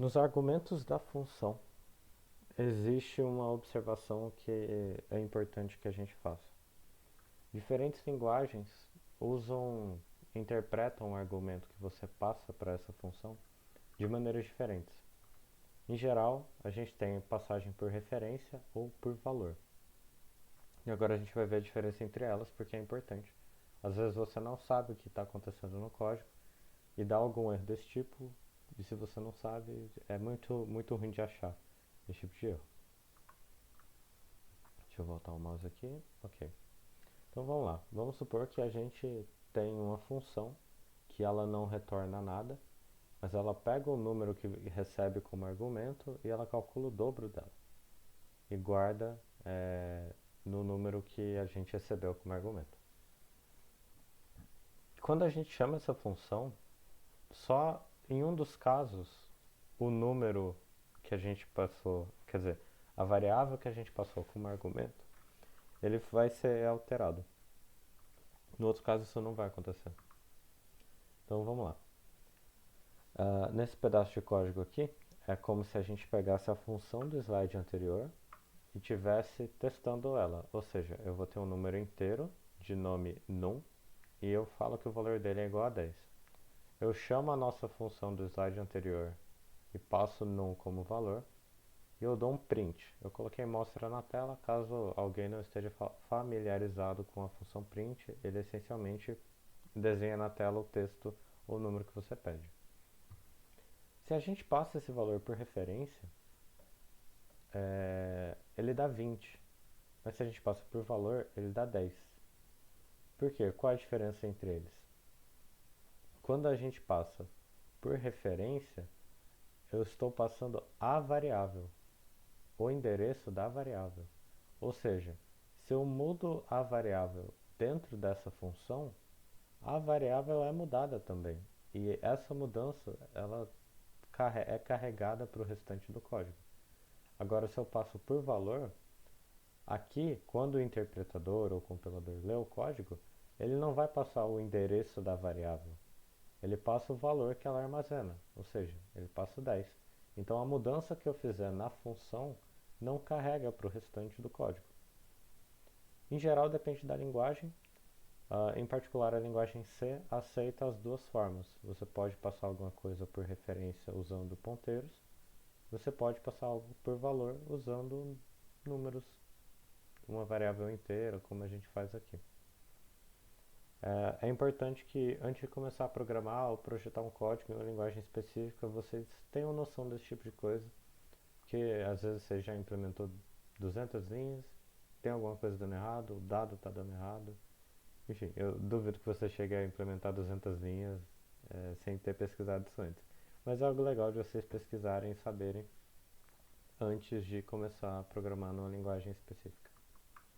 Nos argumentos da função, existe uma observação que é importante que a gente faça. Diferentes linguagens usam, interpretam o argumento que você passa para essa função de maneiras diferentes. Em geral, a gente tem passagem por referência ou por valor. E agora a gente vai ver a diferença entre elas porque é importante. Às vezes você não sabe o que está acontecendo no código e dá algum erro desse tipo, e se você não sabe, é muito ruim de achar esse tipo de erro. Deixa eu voltar o mouse aqui. Ok. Então vamos lá. Vamos supor que a gente tem uma função que ela não retorna nada, mas ela pega o número que recebe como argumento e ela calcula o dobro dela e guarda no número que a gente recebeu como argumento. Quando a gente chama essa função, só em um dos casos o número que a gente passou, quer dizer, a variável que a gente passou como argumento, ele vai ser alterado. No outro caso, isso não vai acontecer. Então vamos lá. Nesse pedaço de código aqui, é como se a gente pegasse a função do slide anterior e tivesse testando ela. Ou seja, eu vou ter um número inteiro de nome num e eu falo que o valor dele é igual a 10. Eu chamo a nossa função do slide anterior e passo num como valor e eu dou um print. Eu coloquei mostra na tela, caso alguém não esteja familiarizado com a função print, ele essencialmente desenha na tela o texto ou o número que você pede. Se a gente passa esse valor por referência, ele dá 20, mas se a gente passa por valor, ele dá 10. Por quê? Qual a diferença entre eles? Quando a gente passa por referência, eu estou passando a variável, o endereço da variável. Ou seja, se eu mudo a variável dentro dessa função, a variável é mudada também. E essa mudança ela é carregada para o restante do código. Agora, se eu passo por valor, aqui, quando o interpretador ou o compilador lê o código, ele não vai passar o endereço da variável. Ele passa o valor que ela armazena, ou seja, ele passa 10. Então a mudança que eu fizer na função não carrega para o restante do código. Em geral, depende da linguagem. Em particular, a linguagem C aceita as duas formas. Você pode passar alguma coisa por referência usando ponteiros. Você pode passar algo por valor usando números, uma variável inteira, como a gente faz aqui. É importante que antes de começar a programar ou projetar um código em uma linguagem específica, vocês tenham noção desse tipo de coisa, porque às vezes você já implementou 200 linhas, tem alguma coisa dando errado, o dado está dando errado. Enfim, eu duvido que você chegue a implementar 200 linhas sem ter pesquisado isso antes. Mas é algo legal de vocês pesquisarem e saberem antes de começar a programar numa linguagem específica.